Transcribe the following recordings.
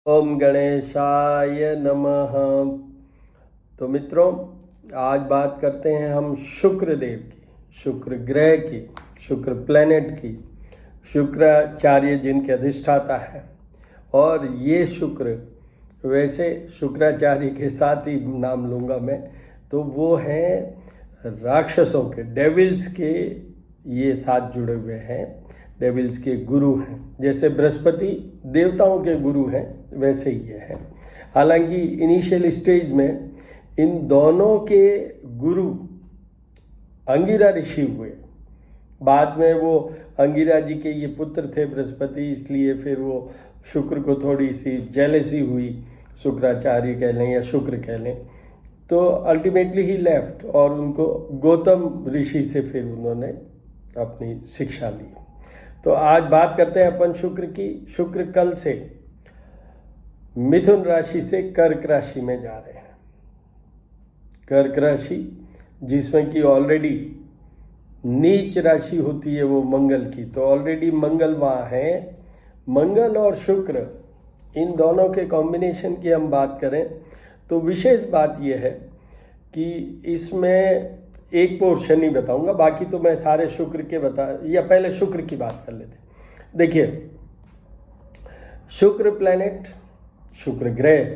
ओम गणेशाय नमः। तो मित्रों, आज बात करते हैं हम शुक्र देव की, शुक्र ग्रह की, शुक्र प्लैनेट की, शुक्राचार्य जिनके अधिष्ठाता है। और ये शुक्र, वैसे शुक्राचार्य के साथ ही नाम लूँगा मैं, तो वो हैं राक्षसों के, डेविल्स के ये साथ जुड़े हुए हैं, डेविल्स के गुरु हैं। जैसे बृहस्पति देवताओं के गुरु हैं, वैसे ही ये हैं। हालांकि इनिशियल स्टेज में इन दोनों के गुरु अंगिरा ऋषि हुए। बाद में वो अंगिरा जी के ये पुत्र थे बृहस्पति, इसलिए फिर वो शुक्र को थोड़ी सी जेलसी हुई, शुक्राचार्य कह लें या शुक्र कह लें, तो अल्टीमेटली ही लेफ्ट और उनको गौतम ऋषि से फिर उन्होंने अपनी शिक्षा ली। तो आज बात करते हैं अपन शुक्र की। शुक्र कल से मिथुन राशि से कर्क राशि में जा रहे हैं। कर्क राशि जिसमें कि ऑलरेडी नीच राशि होती है वो मंगल की, तो ऑलरेडी मंगल वहाँ है। मंगल और शुक्र इन दोनों के कॉम्बिनेशन की हम बात करें तो विशेष बात यह है कि इसमें एक पोर्शन ही बताऊंगा, बाकी तो मैं सारे शुक्र के या पहले शुक्र की बात कर लेते हैं। देखिए, शुक्र प्लैनेट, शुक्र ग्रह,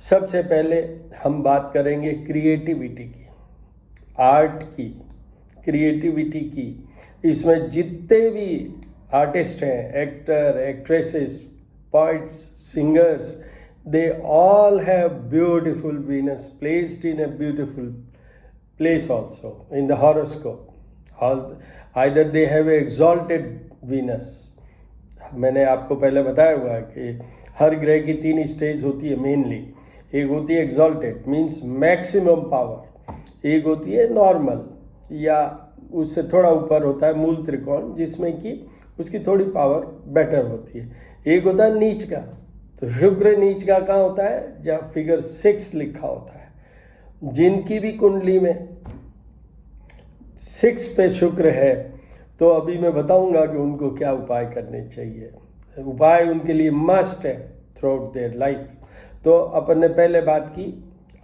सबसे पहले हम बात करेंगे क्रिएटिविटी की, आर्ट की, क्रिएटिविटी की। इसमें जितने भी आर्टिस्ट हैं, actor, actresses, poets, singers, they all have beautiful Venus placed in a beautiful place also in the horoscope. Either they have a exalted Venus. मैंने आपको पहले बताया हुआ है कि हर ग्रह की 3 स्टेज होती है मेनली। एक होती है एग्जॉल्टेड, मीन्स मैक्सिमम पावर। एक होती है नॉर्मल, या उससे थोड़ा ऊपर होता है मूल त्रिकोण, जिसमें कि उसकी थोड़ी पावर बेटर होती है। एक होता है नीच का। तो शुक्र नीच का कहाँ होता है? जहाँ फिगर 6 लिखा होता है। जिनकी भी कुंडली में 6 पे शुक्र है, तो अभी मैं बताऊंगा कि उनको क्या उपाय करने चाहिए। उपाय उनके लिए मस्ट है थ्रू आउट देयर लाइफ। तो अपन ने पहले बात की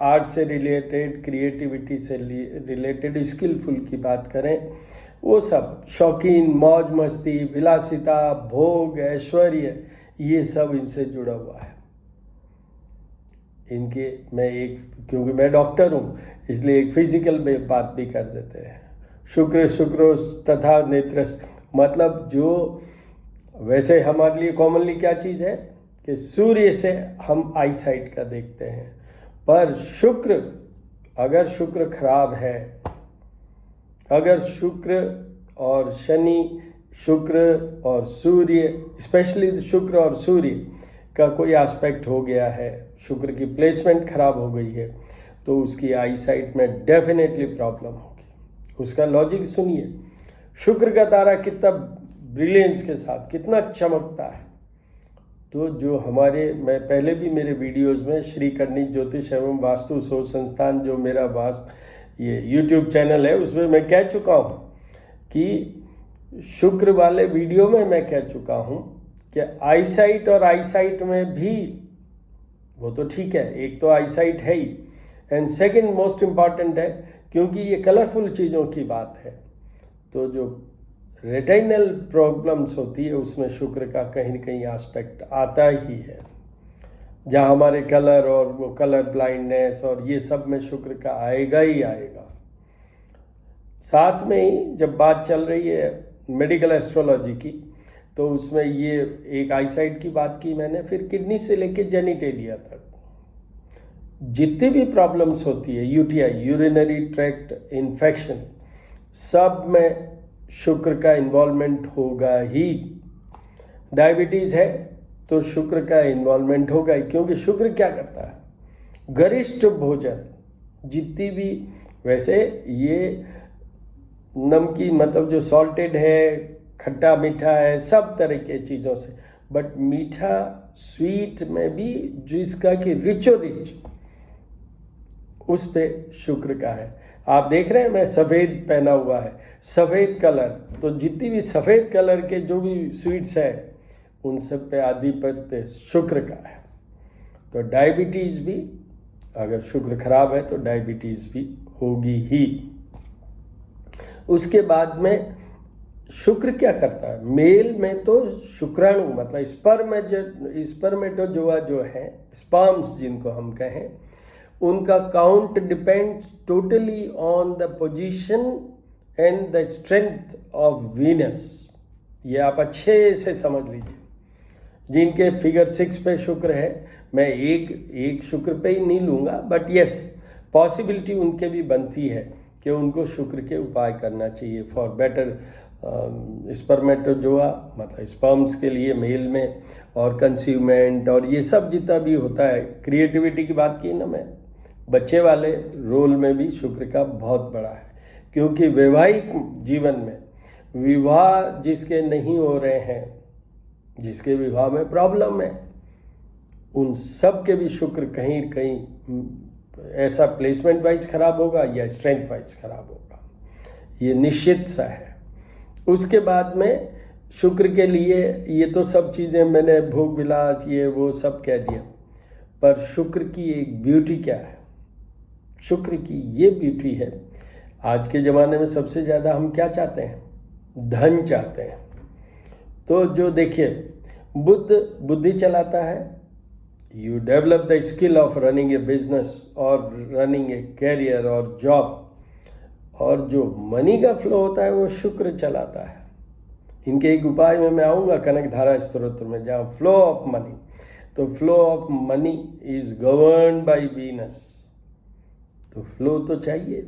आर्ट से रिलेटेड, क्रिएटिविटी से रिलेटेड, स्किलफुल की बात करें, वो सब शौकीन, मौज मस्ती, विलासिता, भोग, ऐश्वर्य, ये सब इनसे जुड़ा हुआ है। इनके क्योंकि मैं डॉक्टर हूँ, इसलिए एक फिजिकल बात भी कर देते हैं। शुक्र शुक्रोस तथा नेत्रस, मतलब जो वैसे हमारे लिए कॉमनली क्या चीज़ है कि सूर्य से हम आई साइट का देखते हैं, पर शुक्र, अगर शुक्र खराब है, अगर शुक्र और शनि, शुक्र और सूर्य, स्पेशली शुक्र और सूर्य का कोई एस्पेक्ट हो गया है, शुक्र की प्लेसमेंट खराब हो गई है, तो उसकी आई साइट में डेफिनेटली प्रॉब्लम होगी। उसका लॉजिक सुनिए। शुक्र का तारा कितना ब्रिलियंस के साथ, कितना चमकता है। तो जो मैं पहले भी मेरे वीडियोस में श्री कर्णिक ज्योतिष एवं वास्तु शोध संस्थान, जो मेरा ये यूट्यूब चैनल है, उसमें मैं कह चुका हूँ कि शुक्र वाले वीडियो में मैं कह चुका हूँ कि आई साइट और आई साइट में भी वो तो ठीक है, एक तो आई साइट है ही, एंड सेकंड मोस्ट इम्पॉर्टेंट है क्योंकि ये कलरफुल चीज़ों की बात है। तो जो रेटिनल प्रॉब्लम्स होती है उसमें शुक्र का कहीं न कहीं एस्पेक्ट आता ही है, जहाँ हमारे कलर और वो कलर ब्लाइंडनेस और ये सब में शुक्र का आएगा ही आएगा। साथ में ही जब बात चल रही है मेडिकल एस्ट्रोलॉजी की, तो उसमें ये एक आईसाइट की बात की मैंने, फिर किडनी से लेके जेनिटेलिया तक जितनी भी प्रॉब्लम्स होती है, यूटीआई, यूरिनरी ट्रैक्ट इन्फेक्शन, सब में शुक्र का इन्वॉल्वमेंट होगा ही। डायबिटीज़ है तो शुक्र का इन्वॉल्वमेंट होगा ही, क्योंकि शुक्र क्या करता है? गरिष्ठ भोजन, जितनी भी, वैसे ये नमकीन, मतलब जो सॉल्टेड है, खट्टा मीठा है, सब तरह के चीज़ों से, बट मीठा स्वीट में भी जिसका कि रिचो रिच, उस पे शुक्र का है। आप देख रहे हैं मैं सफ़ेद पहना हुआ है, सफ़ेद कलर, तो जितनी भी सफ़ेद कलर के जो भी स्वीट्स हैं उन सब पे आधिपत्य शुक्र का है। तो डायबिटीज़ भी, अगर शुक्र खराब है तो डायबिटीज़ भी होगी ही। उसके बाद में शुक्र क्या करता है, मेल में तो शुक्राणु मतलब स्पर्मेटोजोआ जो है, स्पर्म्स जिनको हम कहें, उनका count depends totally on the position and the strength of Venus. ये आप अच्छे से समझ लीजिए। जिनके फिगर 6 पे शुक्र है, मैं एक शुक्र पे ही नहीं लूँगा, बट यस पॉसिबिलिटी उनके भी बनती है कि उनको शुक्र के उपाय करना चाहिए फॉर बेटर स्पर्मेटोजोआ मतलब स्पर्म्स के लिए मेल में, और कंसीवमेंट और ये सब जितना भी होता है। क्रिएटिविटी की बात की ना मैं, बच्चे वाले रोल में भी शुक्र का बहुत बड़ा है, क्योंकि वैवाहिक जीवन में विवाह जिसके नहीं हो रहे हैं, जिसके विवाह में प्रॉब्लम है, उन सब के भी शुक्र कहीं कहीं ऐसा प्लेसमेंट वाइज खराब होगा या स्ट्रेंथ वाइज खराब होगा, ये निश्चित सा है। उसके बाद में शुक्र के लिए ये तो सब चीज़ें मैंने भोग विलास ये वो सब कह दिया, पर शुक्र की एक ब्यूटी क्या है, शुक्र की ये ब्यूटी है, आज के ज़माने में सबसे ज़्यादा हम क्या चाहते हैं, धन चाहते हैं। तो जो देखिए बुद्धि चलाता है, you develop the skill of running A business और रनिंग ए कैरियर और जॉब, और जो मनी का फ्लो होता है वो शुक्र चलाता है। इनके एक उपाय में मैं आऊँगा कनकधारा स्तोत्र में, जहाँ फ्लो ऑफ मनी, तो flow of money is governed by Venus. तो फ्लो तो चाहिए,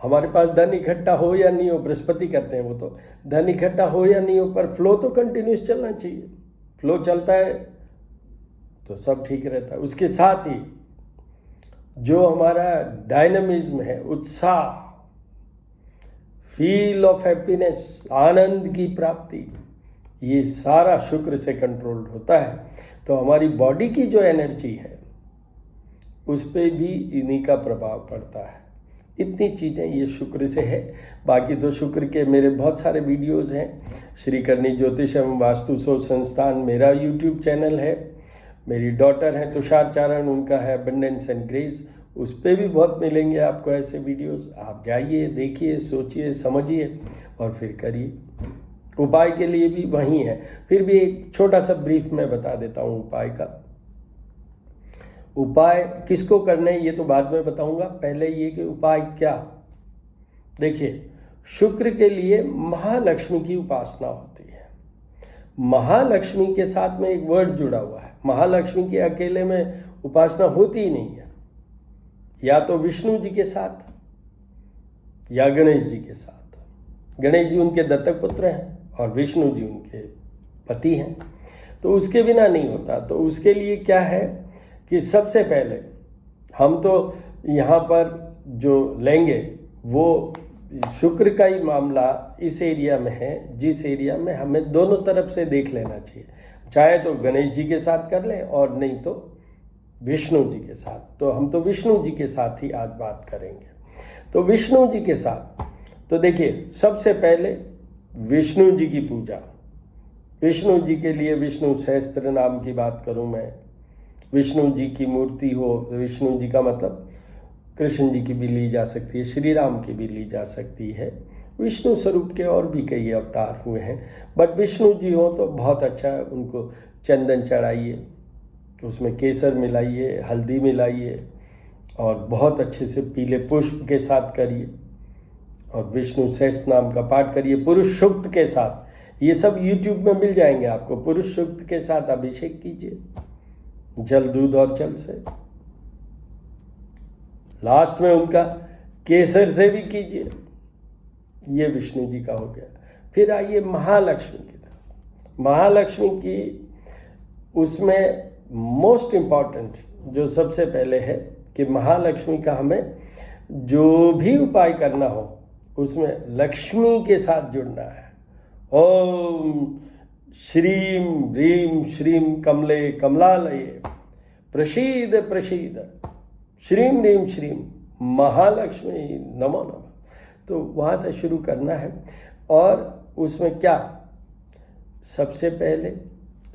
हमारे पास धन इकट्ठा हो या नहीं हो, बृहस्पति करते हैं वो तो, धन इकट्ठा हो या नहीं हो, पर फ्लो तो कंटिन्यूस चलना चाहिए। फ्लो चलता है तो सब ठीक रहता है। उसके साथ ही जो हमारा डायनामिज्म है, उत्साह, फील ऑफ हैप्पीनेस, आनंद की प्राप्ति, ये सारा शुक्र से कंट्रोल्ड होता है। तो हमारी बॉडी की जो एनर्जी है उस पर भी इन्हीं का प्रभाव पड़ता है। इतनी चीज़ें ये शुक्र से है। बाकी तो शुक्र के मेरे बहुत सारे वीडियोस हैं। श्री करनी ज्योतिष एवं वास्तु शोध संस्थान मेरा यूट्यूब चैनल है। मेरी डॉटर है तुषार चारण, उनका है अबंडेंस एंड ग्रेस, उस पर भी बहुत मिलेंगे आपको ऐसे वीडियोस। आप जाइए, देखिए, सोचिए, समझिए और फिर करिए। उपाय के लिए भी वही है। फिर भी एक छोटा सा ब्रीफ मैं बता देता हूँ उपाय का। उपाय किसको करने हैं ये तो बाद में बताऊंगा, पहले ये कि उपाय क्या। देखिए, शुक्र के लिए महालक्ष्मी की उपासना होती है। महालक्ष्मी के साथ में एक वर्ड जुड़ा हुआ है। महालक्ष्मी के अकेले में उपासना होती ही नहीं है, या तो विष्णु जी के साथ या गणेश जी के साथ। गणेश जी उनके दत्तक पुत्र हैं और विष्णु जी उनके पति हैं, तो उसके बिना नहीं होता। तो उसके लिए क्या है कि सबसे पहले हम तो यहाँ पर जो लेंगे वो शुक्र का ही मामला इस एरिया में है, जिस एरिया में हमें दोनों तरफ से देख लेना चाहिए। चाहे तो गणेश जी के साथ कर लें और नहीं तो विष्णु जी के साथ। तो हम तो विष्णु जी के साथ ही आज बात करेंगे। तो विष्णु जी के साथ तो देखिए, सबसे पहले विष्णु जी की पूजा। विष्णु जी के लिए विष्णु सहस्त्र नाम की बात करूं मैं, विष्णु जी की मूर्ति हो, विष्णु जी का मतलब कृष्ण जी की भी ली जा सकती है, श्री राम की भी ली जा सकती है। विष्णु स्वरूप के और भी कई अवतार हुए हैं, बट विष्णु जी हो तो बहुत अच्छा है। उनको चंदन चढ़ाइए, उसमें केसर मिलाइए, हल्दी मिलाइए और बहुत अच्छे से पीले पुष्प के साथ करिए और विष्णु सहस्त्र नाम का पाठ करिए पुरुष सूक्त के साथ। ये सब यूट्यूब में मिल जाएंगे आपको। पुरुष सूक्त के साथ अभिषेक कीजिए जल, दूध और जल से। लास्ट में उनका केसर से भी कीजिए। ये विष्णु जी का हो गया। फिर आइए महालक्ष्मी की तरफ। महालक्ष्मी की उसमें मोस्ट इम्पॉर्टेंट जो सबसे पहले है कि महालक्ष्मी का हमें जो भी उपाय करना हो उसमें लक्ष्मी के साथ जुड़ना है। ओम श्रीम ह्रीम श्रीम कमले कमलालये प्रसीद प्रसीद श्रीम ह्रीम श्रीम महालक्ष्मी नमो नमः। तो वहाँ से शुरू करना है। और उसमें क्या, सबसे पहले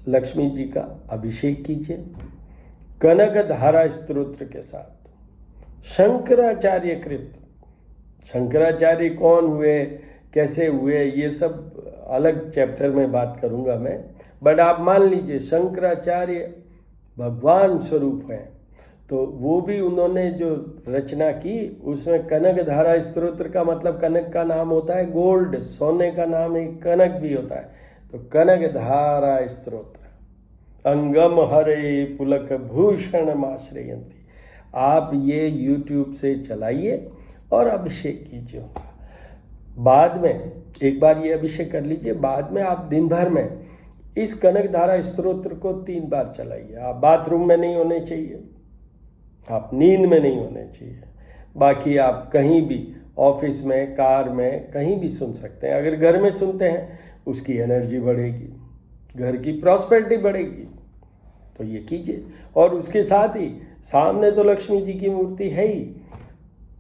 लक्ष्मी जी का अभिषेक कीजिए, कनकधारा स्तोत्र के साथ शंकराचार्य कृत। शंकराचार्य कौन हुए, कैसे हुए, ये सब अलग चैप्टर में बात करूंगा मैं, बट आप मान लीजिए शंकराचार्य भगवान स्वरूप हैं, तो वो भी उन्होंने जो रचना की उसमें कनकधारा स्तोत्र का मतलब कनक का नाम होता है गोल्ड, सोने का नाम एक कनक भी होता है। तो कनकधारा स्तोत्र अंगम हरे पुलक भूषण माश्रयंती, आप ये YouTube से चलाइए और अभिषेक कीजिए उनका। बाद में एक बार ये अभिषेक कर लीजिए, बाद में आप दिन भर में इस कनकधारा स्तोत्र को 3 बार चलाइए। आप बाथरूम में नहीं होने चाहिए, आप नींद में नहीं होने चाहिए, बाकी आप कहीं भी ऑफिस में, कार में, कहीं भी सुन सकते हैं। अगर घर में सुनते हैं उसकी एनर्जी बढ़ेगी, घर की प्रॉस्पेरिटी बढ़ेगी, तो ये कीजिए। और उसके साथ ही सामने तो लक्ष्मी जी की मूर्ति है ही,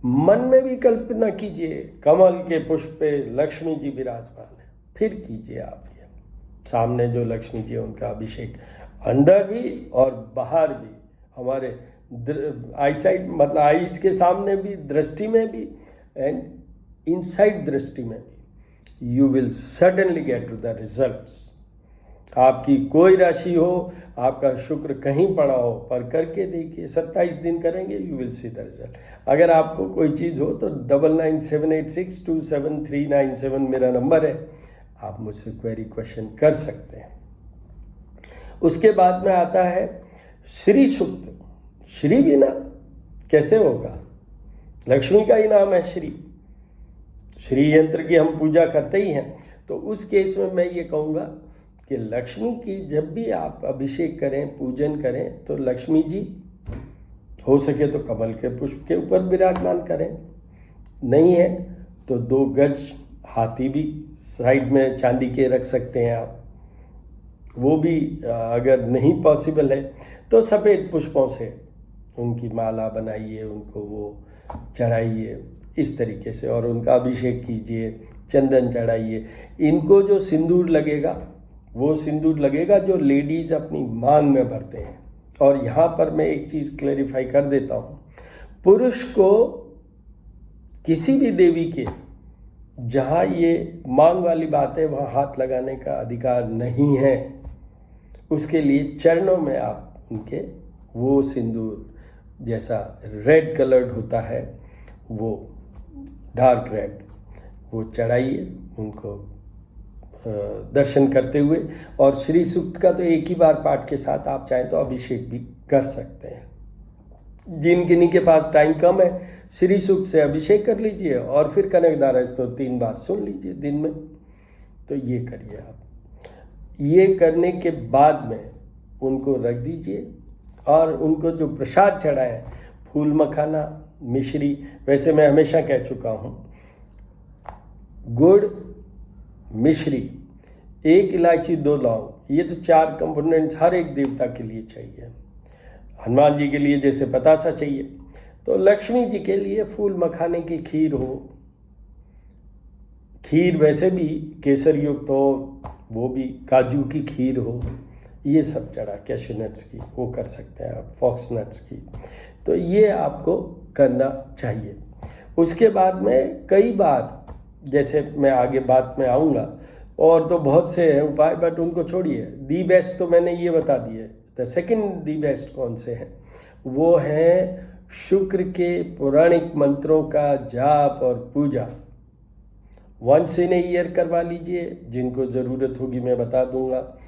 मन में भी कल्पना कीजिए कमल के पुष्प पे लक्ष्मी जी विराजमान है, फिर कीजिए आप ये सामने जो लक्ष्मी जी है उनका अभिषेक, अंदर भी और बाहर भी, हमारे आईसाइट मतलब आईज के सामने भी, दृष्टि में भी, एंड इनसाइड दृष्टि में भी। You will suddenly get to the results. आपकी कोई राशि हो, आपका शुक्र कहीं पड़ा हो, पर करके देखिए, 27 दिन करेंगे, you will see the result. अगर आपको कोई चीज़ हो तो 9978627397 मेरा नंबर है, आप मुझसे क्वेरी क्वेश्चन कर सकते हैं। उसके बाद में आता है श्री सूक्त। श्री बिना कैसे होगा, लक्ष्मी का ही नाम है श्री, श्री यंत्र की हम पूजा करते ही हैं। तो उस केस में मैं ये कहूँगा कि लक्ष्मी की जब भी आप अभिषेक करें, पूजन करें, तो लक्ष्मी जी हो सके तो कमल के पुष्प के ऊपर विराजमान करें, नहीं है तो 2 गज हाथी भी साइड में चांदी के रख सकते हैं आप, वो भी अगर नहीं पॉसिबल है तो सफ़ेद पुष्पों से उनकी माला बनाइए, उनको वो चढ़ाइए इस तरीके से, और उनका अभिषेक कीजिए, चंदन चढ़ाइए। इनको जो सिंदूर लगेगा वो सिंदूर लगेगा जो लेडीज़ अपनी मांग में भरते हैं। और यहाँ पर मैं एक चीज़ क्लैरिफाई कर देता हूँ, पुरुष को किसी भी देवी के जहाँ ये मांग वाली बात है वहाँ हाथ लगाने का अधिकार नहीं है। उसके लिए चरणों में आप उनके वो सिंदूर जैसा रेड कलर्ड होता है, वो डार्क रेड, वो चढ़ाइए उनको दर्शन करते हुए। और श्री सूक्त का तो एक ही बार पाठ के साथ आप चाहें तो अभिषेक भी कर सकते हैं। जिन के पास टाइम कम है, श्री सूक्त से अभिषेक कर लीजिए और फिर कनकधारा स्तोत्र 3 बार सुन लीजिए दिन में। तो ये करिए आप। ये करने के बाद में उनको रख दीजिए और उनको जो प्रसाद चढ़ाए, फूल मखाना, मिश्री, वैसे मैं हमेशा कह चुका हूँ, गुड़, मिश्री, 1 इलायची, 2 लौंग, ये तो 4 कंपोनेंट्स हर एक देवता के लिए चाहिए। हनुमान जी के लिए जैसे बतासा चाहिए, तो लक्ष्मी जी के लिए फूल मखाने की खीर हो, खीर वैसे भी केसर युक्त हो, वो भी काजू की खीर हो, ये सब चढ़ा, कैशू नट्स की वो कर सकते हैं आप, फॉक्स नट्स की, तो ये आपको करना चाहिए। उसके बाद में कई बार, जैसे मैं आगे बात में आऊँगा, और तो बहुत से हैं उपाय, बट उनको छोड़िए। दी बेस्ट तो मैंने ये बता दिए। द सेकंड दी बेस्ट कौन से हैं, वो है शुक्र के पौराणिक मंत्रों का जाप और पूजा। 1 इन ईयर करवा लीजिए, जिनको ज़रूरत होगी मैं बता दूंगा।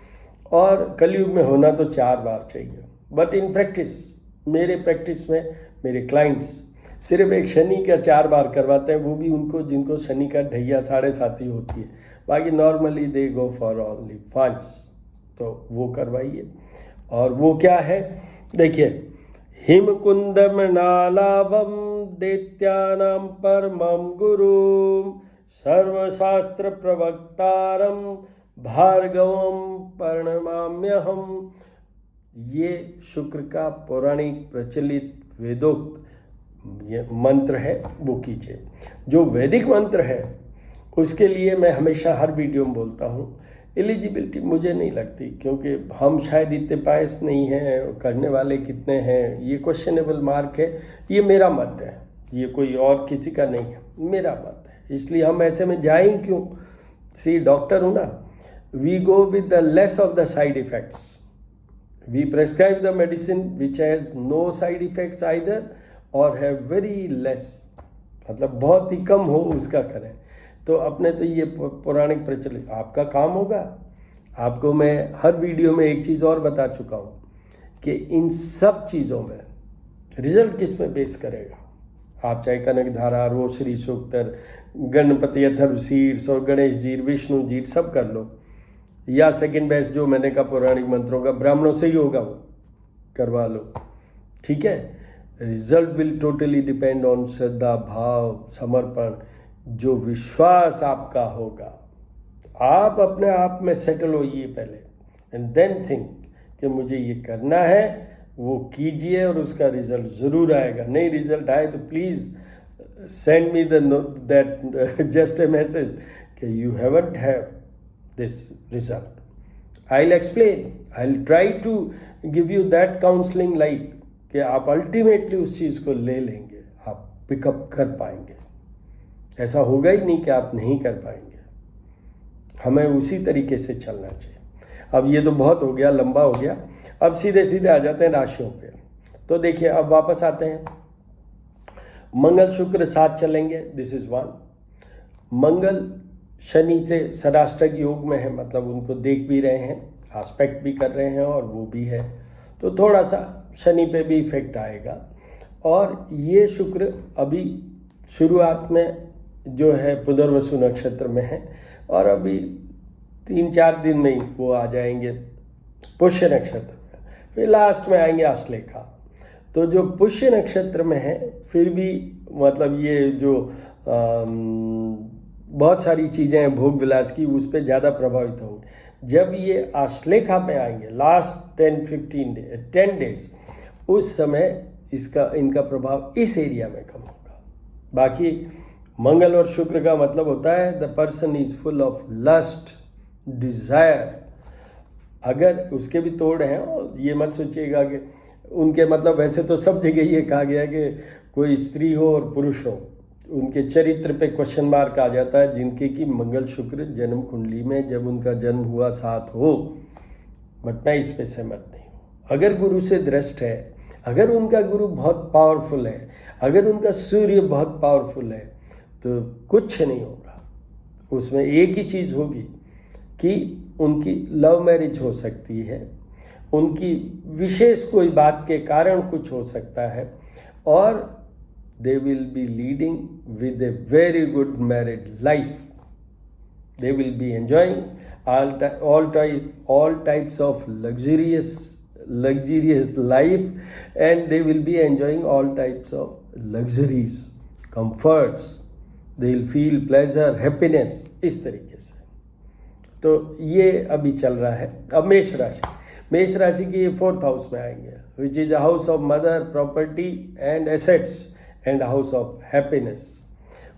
और कलयुग में होना तो 4 बार चाहिए, बट इन प्रैक्टिस, मेरे प्रैक्टिस में मेरे क्लाइंट्स सिर्फ एक शनि का 4 बार करवाते हैं, वो भी उनको जिनको शनि का ढैया 7.5 होती है, बाकी normally they go for only 5, तो वो करवाइए। और वो क्या है, देखिए, हिमकुंद मृणालाभम दैत्यानां परमं गुरुम सर्वशास्त्र प्रवक्तारम भार्गवम प्रणमाम्यहम। ये शुक्र का पौराणिक प्रचलित वेदोक्त ये मंत्र है, वो कीजिए। जो वैदिक मंत्र है उसके लिए मैं हमेशा हर वीडियो में बोलता हूँ एलिजिबिलिटी मुझे नहीं लगती, क्योंकि हम शायद इतने पायस नहीं हैं, करने वाले कितने हैं, ये क्वेश्चनेबल मार्क है। ये मेरा मत है, ये कोई और किसी का नहीं है, मेरा मत है। इसलिए हम ऐसे में जाएं क्यों? सी, डॉक्टर हूँ ना, we go with the less of the side effects. We prescribe the medicine which has no side effects either or have very less, मतलब बहुत ही कम हो उसका करें। तो अपने तो ये पौराणिक प्रचलित आपका काम होगा। आपको मैं हर वीडियो में एक चीज़ और बता चुका हूँ कि इन सब चीज़ों में रिजल्ट किस में बेस करेगा। आप चाहे कनकधारा, रोसरी सूक्तर, गणपति अथर्व शीर्ष और गणेश जी, विष्णु जी सब कर लो, या सेकंड बेस्ट जो मैंने कहा पौराणिक मंत्रों का ब्राह्मणों से ही होगा वो करवा लो, ठीक है। Result will totally depend on श्रद्धा, भाव, समर्पण, जो विश्वास आपका होगा। आप अपने आप में सेटल होइए पहले, एंड देन थिंक कि मुझे ये करना है, वो कीजिए और उसका रिजल्ट ज़रूर आएगा। नहीं रिजल्ट आए तो please send me that just a message कि you haven't have this result. I will explain, I will try to give you that counselling like कि आप अल्टीमेटली उस चीज़ को ले लेंगे, आप पिकअप कर पाएंगे। ऐसा होगा ही नहीं कि आप नहीं कर पाएंगे। हमें उसी तरीके से चलना चाहिए। अब ये तो बहुत हो गया, लंबा हो गया। अब सीधे सीधे आ जाते हैं राशियों पे। तो देखिए, अब वापस आते हैं। मंगल शुक्र साथ चलेंगे, दिस इज वन। मंगल शनि से सदाष्टक योग में है, मतलब उनको देख भी रहे हैं, एस्पेक्ट भी कर रहे हैं और वो भी है, तो थोड़ा सा शनि पे भी इफेक्ट आएगा। और ये शुक्र अभी शुरुआत में जो है पुनर्वसु नक्षत्र में है, और अभी 3-4 दिन में ही वो आ जाएंगे पुष्य नक्षत्र में, फिर लास्ट में आएंगे आश्लेषा। तो जो पुष्य नक्षत्र में है फिर भी मतलब ये जो बहुत सारी चीज़ें हैं भोग विलास की, उस पर ज़्यादा प्रभावित होंगे। जब ये आश्लेषा में आएंगे लास्ट 10 डेज, उस समय इनका प्रभाव इस एरिया में कम होगा। बाकी मंगल और शुक्र का मतलब होता है the person is full of lust, desire. अगर उसके भी तोड़ हैं, और ये मत सोचिएगा कि उनके मतलब, वैसे तो सब जगह ये कहा गया कि कोई स्त्री हो और पुरुष हो, उनके चरित्र पे क्वेश्चन मार्क आ जाता है, जिनके की मंगल शुक्र जन्म कुंडली में जब उनका जन्म हुआ साथ हो। बट मैं इस पे सहमत नहीं हूँ। अगर गुरु से दृष्ट है, अगर उनका गुरु बहुत पावरफुल है, अगर उनका सूर्य बहुत पावरफुल है, तो कुछ नहीं होगा। उसमें एक ही चीज़ होगी कि उनकी लव मैरिज हो सकती है, उनकी विशेष कोई बात के कारण कुछ हो सकता है, और they will be leading with a very good married life. They will be enjoying all types of luxurious life, and they will be enjoying all types of luxuries, comforts. They will feel pleasure, happiness, इस तरीके से। तो ये अभी चल रहा है। अब मेष राशि की 4th हाउस में आएंगे, which is a house of mother, property and assets, and house of happiness.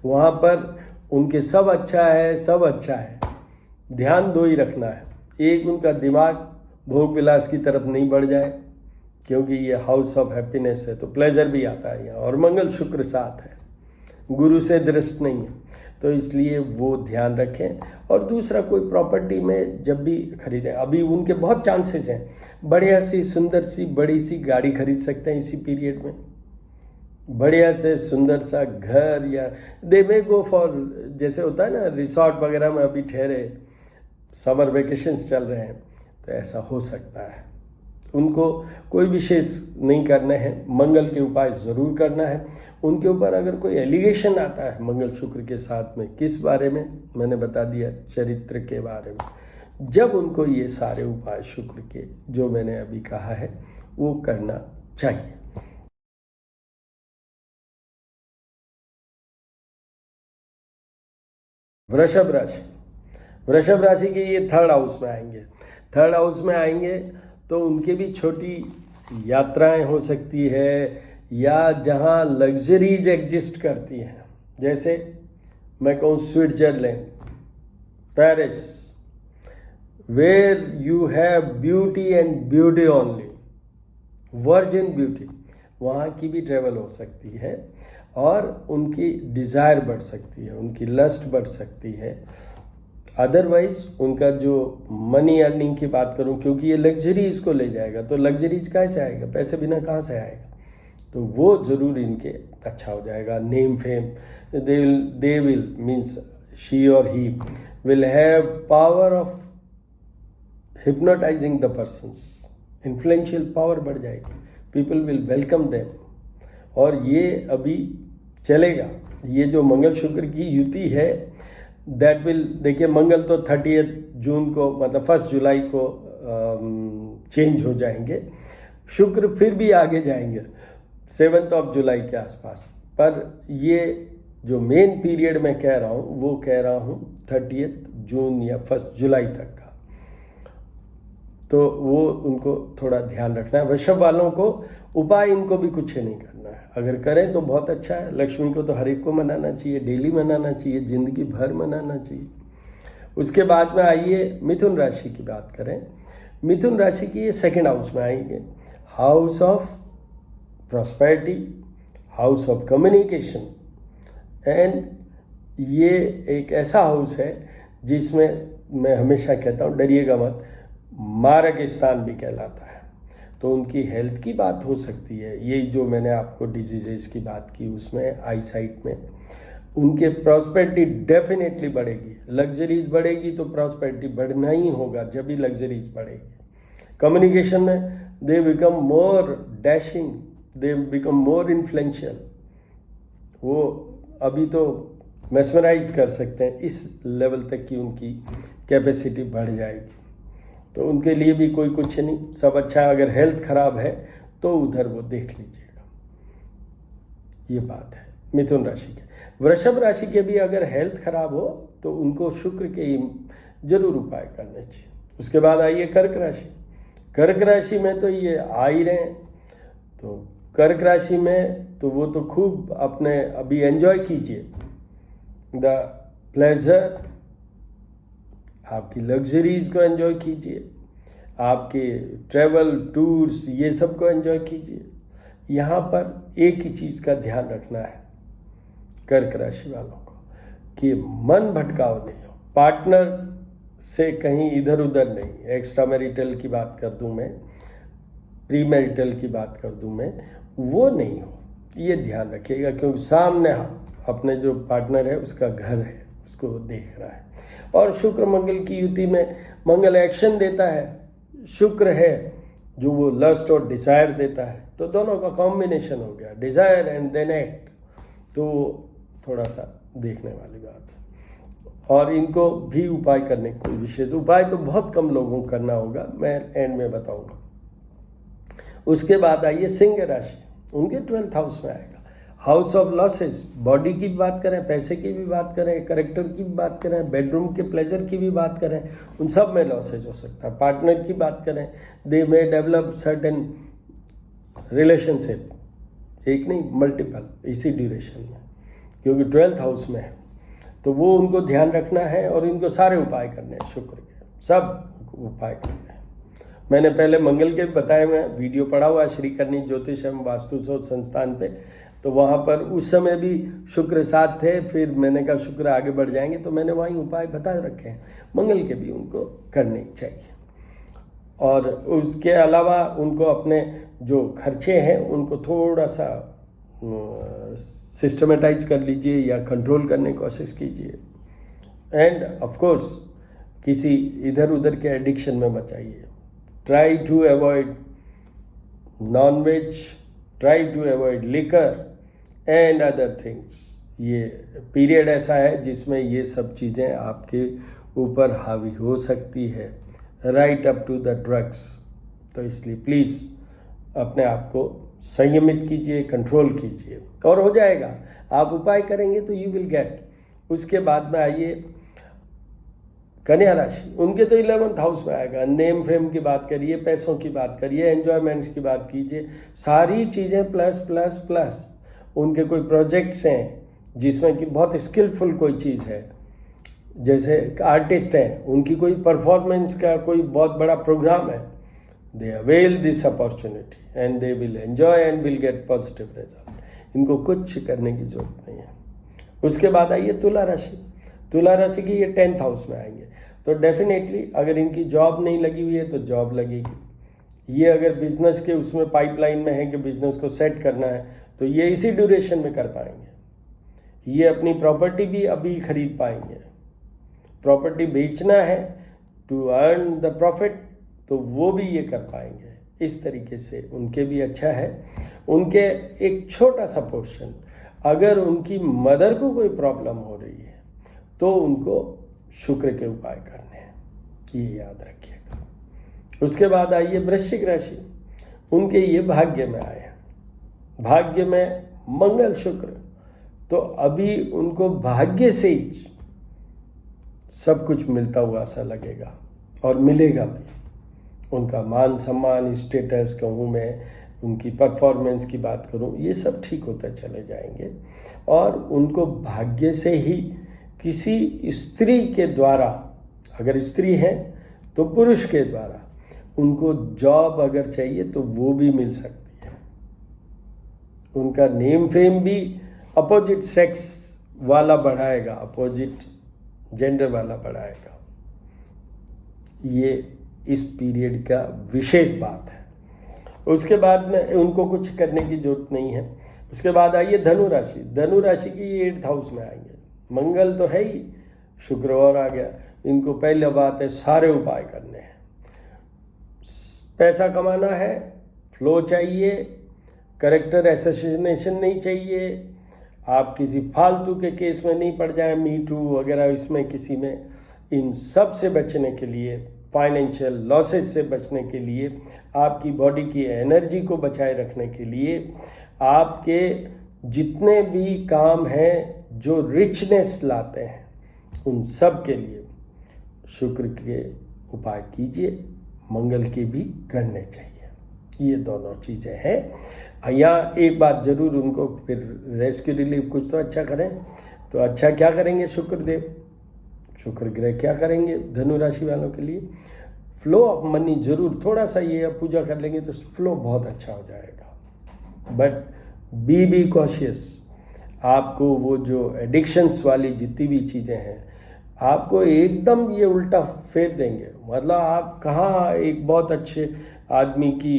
वहाँ पर उनके सब अच्छा है। ध्यान दो ही रखना है, एक उनका दिमाग भोग विलास की तरफ नहीं बढ़ जाए, क्योंकि ये हाउस ऑफ हैप्पीनेस है, तो प्लेजर भी आता है यहाँ, और मंगल शुक्र साथ है, गुरु से दृष्ट नहीं है, तो इसलिए वो ध्यान रखें। और दूसरा, कोई प्रॉपर्टी में जब भी खरीदें, अभी उनके बहुत चांसेस हैं, बढ़िया सी सुंदर सी बड़ी सी गाड़ी खरीद सकते हैं इसी पीरियड में, बढ़िया से सुंदर सा घर, या दे मे गो फॉर, जैसे होता है ना रिसॉर्ट वगैरह में अभी ठहरे, समर वेकेशंस चल रहे हैं, तो ऐसा हो सकता है। उनको कोई विशेष नहीं करने हैं, मंगल के उपाय ज़रूर करना है। उनके ऊपर अगर कोई एलिगेशन आता है मंगल शुक्र के साथ में, किस बारे में मैंने बता दिया, चरित्र के बारे में, जब उनको ये सारे उपाय शुक्र के जो मैंने अभी कहा है वो करना चाहिए। वृषभ राशि के ये 3rd हाउस में आएंगे। 3rd हाउस में आएंगे तो उनके भी छोटी यात्राएं हो सकती है, या जहां लग्जरीज एग्जिस्ट करती हैं, जैसे मैं कहूँ Switzerland, Paris, where you have beauty and beauty only, virgin beauty, वहाँ की भी ट्रेवल हो सकती है और उनकी डिज़ायर बढ़ सकती है, उनकी लस्ट बढ़ सकती है। अदरवाइज उनका जो मनी अर्निंग की बात करूं, क्योंकि ये लग्जरीज को ले जाएगा, तो लग्जरीज कहाँ से आएगा, पैसे बिना कहाँ से आएगा, तो वो ज़रूर इनके अच्छा हो जाएगा। Name fame, they will means she और he will have power of hypnotising the persons, influential power बढ़ जाएगी, पीपल विल वेलकम देम। और ये अभी चलेगा, ये जो मंगल शुक्र की युति है दैट विल, देखिए मंगल तो 30 जून को मतलब 1 जुलाई को चेंज हो जाएंगे, शुक्र फिर भी आगे जाएंगे 7 जुलाई के आसपास, पर ये जो मेन पीरियड मैं कह रहा हूँ वो कह रहा हूँ 30 जून या 1 जुलाई तक का, तो वो उनको थोड़ा ध्यान रखना है। वृषभ वालों को उपाय इनको भी कुछ नहीं करना है, अगर करें तो बहुत अच्छा है। लक्ष्मी को तो हर एक को मनाना चाहिए, डेली मनाना चाहिए, ज़िंदगी भर मनाना चाहिए। उसके बाद में आइए मिथुन राशि की बात करें। मिथुन राशि की ये 2nd हाउस में आएंगे, house of prosperity, house of communication, and ये एक ऐसा हाउस है जिसमें मैं हमेशा कहता हूँ डरिएगा मत, मारक स्थान भी कहलाता है। तो उनकी हेल्थ की बात हो सकती है, यही जो मैंने आपको डिजीजेस की बात की उसमें, आई साइट में उनके प्रॉस्पेरिटी डेफिनेटली बढ़ेगी, लग्जरीज बढ़ेगी तो प्रॉस्पेरिटी बढ़ना ही होगा, जब भी लग्जरीज बढ़ेगी। कम्युनिकेशन में they become more dashing, they become more influential, वो अभी तो मेस्मराइज कर सकते हैं, इस लेवल तक की उनकी कैपेसिटी बढ़ जाएगी। तो उनके लिए भी कोई कुछ नहीं, सब अच्छा है। अगर हेल्थ खराब है तो उधर वो देख लीजिएगा, ये बात है मिथुन राशि के। वृषभ राशि के भी अगर हेल्थ खराब हो तो उनको शुक्र के जरूर उपाय करने चाहिए। उसके बाद आइए कर्क राशि। कर्क राशि में तो ये आ ही रहे हैं, तो कर्क राशि में तो वो तो खूब अपने अभी एंजॉय कीजिए द प्लेजर, आपकी लग्जरीज को एंजॉय कीजिए, आपके ट्रैवल टूर्स ये सब को एंजॉय कीजिए। यहाँ पर एक ही चीज़ का ध्यान रखना है कर्क राशि वालों को कि मन भटकाव नहीं हो, पार्टनर से कहीं इधर उधर नहीं। एक्स्ट्रा मैरिटल की बात कर दूँ मैं, प्री मैरिटल की बात कर दूँ मैं, वो नहीं हो, ये ध्यान रखिएगा, क्योंकि सामने अपने जो पार्टनर है उसका घर है, उसको देख रहा है। और शुक्र मंगल की युति में मंगल एक्शन देता है, शुक्र है जो वो लस्ट और डिज़ायर देता है, तो दोनों का कॉम्बिनेशन हो गया, डिज़ायर एंड देन एक्ट, तो थोड़ा सा देखने वाली बात है। और इनको भी उपाय करने की कोई विशेष उपाय तो बहुत कम लोगों को करना होगा, मैं एंड में बताऊंगा। उसके बाद आइए सिंह राशि, उनके 12th हाउस में आएगा, हाउस ऑफ लॉसेस। बॉडी की भी बात करें, पैसे की भी बात करें, करेक्टर की भी बात करें, बेडरूम के प्लेजर की भी बात करें, उन सब में लॉसेज हो सकता है। पार्टनर की बात करें, दे मे डेवलप सर्टेन रिलेशनशिप, एक नहीं मल्टीपल इसी ड्यूरेशन में, क्योंकि 12th हाउस में है, तो वो उनको ध्यान रखना है और इनको सारे उपाय करने हैं, शुक्र के सब उपाय करने हैं। मैंने पहले मंगल के बताए, मैं वीडियो पढ़ा हुआ श्रीकर्णी ज्योतिष एवं वास्तु शोध संस्थान पे, तो वहाँ पर उस समय भी शुक्र साथ थे, फिर मैंने कहा शुक्र आगे बढ़ जाएंगे तो मैंने वहीं उपाय बता रखे हैं, मंगल के भी उनको करने चाहिए। और उसके अलावा उनको अपने जो खर्चे हैं उनको थोड़ा सा सिस्टमेटाइज कर लीजिए या कंट्रोल करने की कोशिश कीजिए। एंड ऑफ कोर्स किसी इधर उधर के एडिक्शन में मत आइए। Try to avoid non veg, try to avoid liquor and other things. ये पीरियड ऐसा है जिसमें ये सब चीज़ें आपके ऊपर हावी हो सकती है, right up to the drugs. तो इसलिए प्लीज़ अपने आप को संयमित कीजिए, कंट्रोल कीजिए और हो जाएगा। आप उपाय करेंगे तो यू विल गेट। उसके बाद में आइए कन्या राशि, उनके तो 11th हाउस में आएगा। नेम फेम की बात करिए, पैसों की बात करिए, एन्जॉयमेंट्स की बात कीजिए, सारी चीज़ें प्लस प्लस प्लस। उनके कोई प्रोजेक्ट्स हैं जिसमें कि बहुत स्किलफुल कोई चीज़ है, जैसे आर्टिस्ट हैं, उनकी कोई परफॉर्मेंस का कोई बहुत बड़ा प्रोग्राम है, they avail this opportunity and they will enjoy and will get positive result. इनको कुछ करने की जरूरत नहीं है। उसके बाद आइए तुला राशि। तुला राशि की ये 10th हाउस में आएंगे, तो डेफिनेटली अगर इनकी जॉब नहीं लगी हुई है तो जॉब लगेगी। ये अगर बिजनेस के उसमें पाइपलाइन में है कि बिजनेस को सेट करना है तो ये इसी ड्यूरेशन में कर पाएंगे। ये अपनी प्रॉपर्टी भी अभी खरीद पाएंगे। प्रॉपर्टी बेचना है टू अर्न द प्रॉफिट, तो वो भी ये कर पाएंगे। इस तरीके से उनके भी अच्छा है। उनके एक छोटा सा पोर्शन, अगर उनकी मदर को कोई प्रॉब्लम हो रही है तो उनको शुक्र के उपाय करने हैं, ये याद रखिएगा। उसके बाद आइए वृश्चिक राशि। उनके ये भाग्य में आए, भाग्य में मंगल शुक्र, तो अभी उनको भाग्य से ही सब कुछ मिलता हुआ सा लगेगा और मिलेगा भी। उनका मान सम्मान, स्टेटस कहूँ मैं, उनकी परफॉर्मेंस की बात करूँ, ये सब ठीक होते चले जाएंगे। और उनको भाग्य से ही किसी स्त्री के द्वारा, अगर स्त्री है तो पुरुष के द्वारा उनको जॉब अगर चाहिए तो वो भी मिल सकती है। उनका नेम फेम भी अपोजिट सेक्स वाला बढ़ाएगा, अपोजिट जेंडर वाला बढ़ाएगा। ये इस पीरियड का विशेष बात है। उसके बाद में उनको कुछ करने की जरूरत नहीं है। उसके बाद आइए धनु राशि। धनु राशि की 8th हाउस में आएंगे। मंगल तो है ही, शुक्र और आ गया। इनको पहले बात है सारे उपाय करने हैं। पैसा कमाना है, फ्लो चाहिए, करेक्टर एसोसिएशन नहीं चाहिए, आप किसी फालतू के केस में नहीं पड़ जाए, मी टू वगैरह इसमें किसी में। इन सब से बचने के लिए, फाइनेंशियल लॉसेस से बचने के लिए, आपकी बॉडी की एनर्जी को बचाए रखने के लिए, आपके जितने भी काम हैं जो रिचनेस लाते हैं, उन सब के लिए शुक्र के उपाय कीजिए, मंगल के भी करने चाहिए। ये दोनों चीज़ें हैं। यहाँ एक बात जरूर, उनको फिर रेस्क्यू रिलीफ कुछ तो अच्छा करें। तो अच्छा क्या करेंगे शुक्र देव, शुक्र ग्रह क्या करेंगे धनु राशि वालों के लिए? फ्लो ऑफ मनी जरूर थोड़ा सा ये पूजा कर लेंगे तो फ्लो बहुत अच्छा हो जाएगा। But be cautious. आपको वो जो एडिक्शंस वाली जितनी भी चीज़ें हैं, आपको एकदम ये उल्टा फेर देंगे। मतलब आप कहाँ एक बहुत अच्छे आदमी की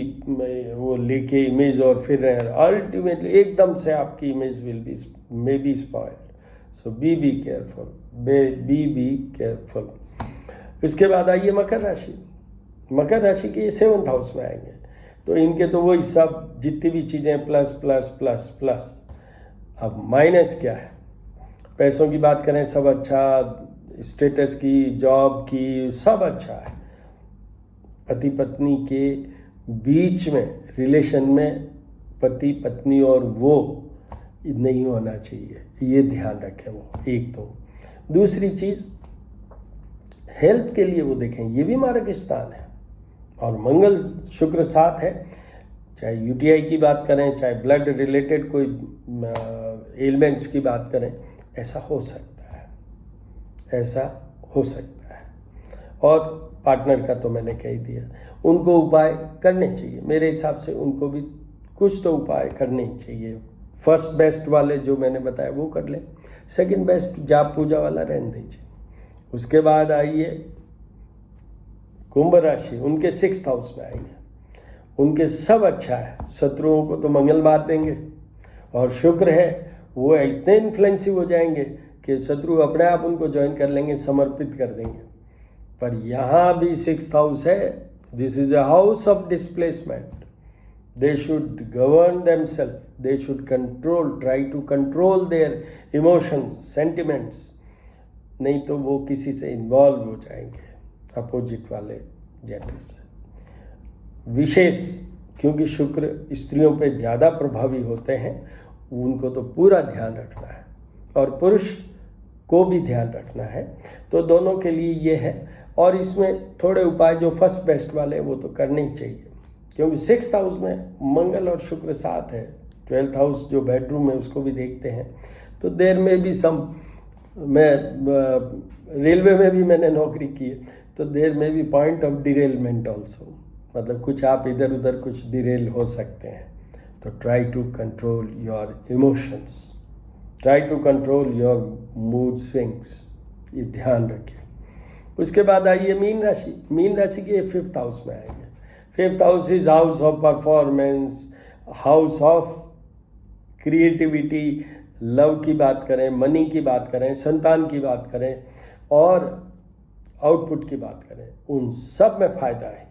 वो लेके इमेज और फिर अल्टीमेटली एकदम से आपकी image will be may be spoiled. So be careful, be careful. इसके बाद आइए मकर राशि। मकर राशि के 7th हाउस में आएंगे, तो इनके तो वही सब जितनी भी चीज़ें प्लस प्लस प्लस प्लस। अब माइनस क्या है? पैसों की बात करें सब अच्छा, स्टेटस की, जॉब की, सब अच्छा है। पति पत्नी के बीच में रिलेशन में पति पत्नी और वो नहीं होना चाहिए, ये ध्यान रखें वो। एक तो दूसरी चीज़, हेल्थ के लिए वो देखें, ये भी मार्ग स्थान है और मंगल शुक्र साथ है। चाहे यूटीआई की बात करें, चाहे ब्लड रिलेटेड कोई एलिमेंट्स की बात करें, ऐसा हो सकता है, ऐसा हो सकता है। और पार्टनर का तो मैंने कह ही दिया, उनको उपाय करने चाहिए। मेरे हिसाब से उनको भी कुछ तो उपाय करने ही चाहिए। फर्स्ट बेस्ट वाले जो मैंने बताया वो कर लें, सेकंड बेस्ट जाप पूजा वाला रहने दीजिए। उसके बाद आइए कुंभ राशि। उनके 6th हाउस में आएंगे, उनके सब अच्छा है। शत्रुओं को तो मंगल मार देंगे और शुक्र है वो इतने इन्फ्लुएंसिव हो जाएंगे कि शत्रु अपने आप उनको ज्वाइन कर लेंगे, समर्पित कर देंगे। पर यहाँ भी 6th हाउस है, this is a house of displacement. They should govern themselves, they should control, try to control their emotions, sentiments, नहीं तो वो किसी से इन्वॉल्व हो जाएंगे अपोजिट वाले जेंडर से। विशेष क्योंकि शुक्र स्त्रियों पे ज़्यादा प्रभावी होते हैं, उनको तो पूरा ध्यान रखना है और पुरुष को भी ध्यान रखना है। तो दोनों के लिए ये है। और इसमें थोड़े उपाय जो फर्स्ट बेस्ट वाले वो तो करने ही चाहिए, क्योंकि 6th हाउस में मंगल और शुक्र साथ है। 12th हाउस जो बेडरूम है उसको भी देखते हैं, तो देर में भी सम में रेलवे में भी मैंने नौकरी की है, तो देर में भी पॉइंट ऑफ डिरेलमेंट ऑल्सो, मतलब कुछ आप इधर उधर कुछ डिरेल हो सकते हैं। तो try to control your emotions, try to control your mood swings, ये ध्यान रखिए। उसके बाद आइए मीन राशि। मीन राशि के 5th हाउस में आएंगे। 5th house is house of performance, house of creativity, love की बात करें, मनी की बात करें, संतान की बात करें और आउटपुट की बात करें, उन सब में फ़ायदा है,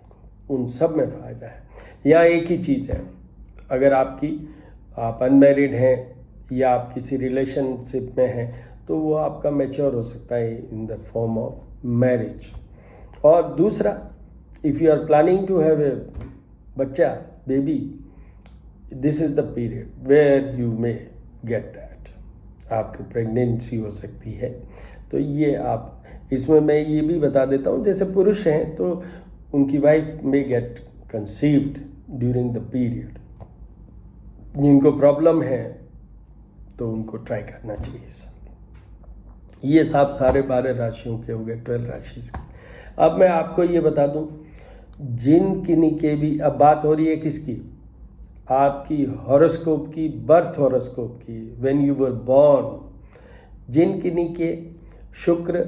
उन सब में फ़ायदा है। यहाँ एक ही चीज़ है, अगर आप अनमैरिड हैं या आप किसी रिलेशनशिप में हैं तो वो आपका मैच्योर हो सकता है in the form of marriage. और दूसरा, if you are planning to have a बच्चा, baby, this is the period where you may get that, आपकी प्रेगनेंसी हो सकती है। तो ये आप, इसमें मैं ये भी बता देता हूँ, जैसे पुरुष हैं तो उनकी wife may gate conceived during the period. जिनको प्रॉब्लम है तो उनको ट्राई करना चाहिए सब। ये सब सारे 12 राशियों के हो गए, 12 राशि के। अब मैं आपको ये बता दूं, जिन किन्हीं के भी, अब बात हो रही है किसकी, आपकी हॉरोस्कोप की, बर्थ हॉरोस्कोप की, व्हेन यू वर बॉर्न। जिन किन्हीं के शुक्र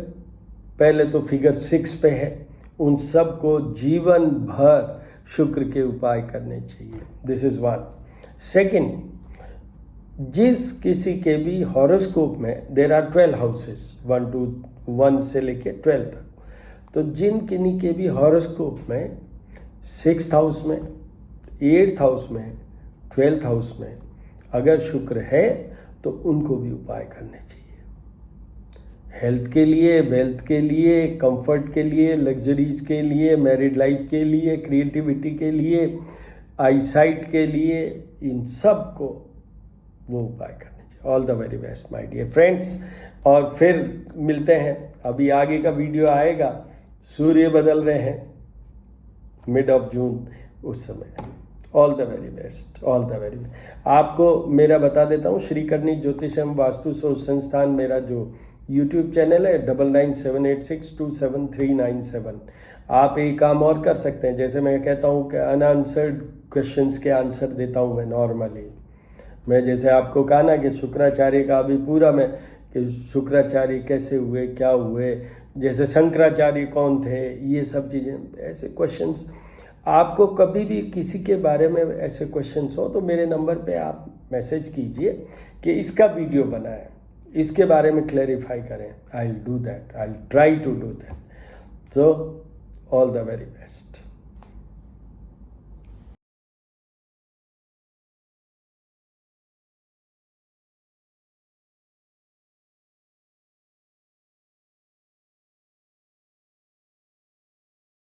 पहले तो फिगर 6 पे है, उन सब को जीवन भर शुक्र के उपाय करने चाहिए। This is 1। सेकेंड, जिस किसी के भी हॉरोस्कोप में देर आर 12 हाउसेस, 1 से लेके 12 तक, तो जिन किन्हीं के भी हॉरोस्कोप में 6th हाउस में, 8th हाउस में, 12th हाउस में अगर शुक्र है तो उनको भी उपाय करने चाहिए। हेल्थ के लिए, वेल्थ के लिए, कंफर्ट के लिए, लग्जरीज के लिए, मैरिड लाइफ के लिए, क्रिएटिविटी के लिए, आईसाइट के लिए, इन सब को वो उपाय करने चाहिए। All the very best my dear friends. और फिर मिलते हैं, अभी आगे का वीडियो आएगा, सूर्य बदल रहे हैं मिड ऑफ जून, उस समय। All the very best, all the very best. आपको मेरा बता देता हूँ, श्रीकर्णी ज्योतिष एवं वास्तु शोध संस्थान, मेरा जो यूट्यूब चैनल है 9978627397। आप एक काम और कर सकते हैं, जैसे मैं कहता हूँ कि अनआंसर्ड क्वेश्चंस के आंसर देता हूँ मैं नॉर्मली। मैं जैसे आपको कहा ना कि शुक्राचार्य का अभी पूरा मैं, कि शुक्राचार्य कैसे हुए, क्या हुए, जैसे शंकराचार्य कौन थे, ये सब चीज़ें, ऐसे क्वेश्चंस। आपको कभी भी किसी के बारे में ऐसे क्वेश्चंस हो तो मेरे नंबर पे आप मैसेज कीजिए कि इसका वीडियो बनाएं, इसके बारे में क्लैरिफाई करें। I will do that, I will try to do that. So all the very best.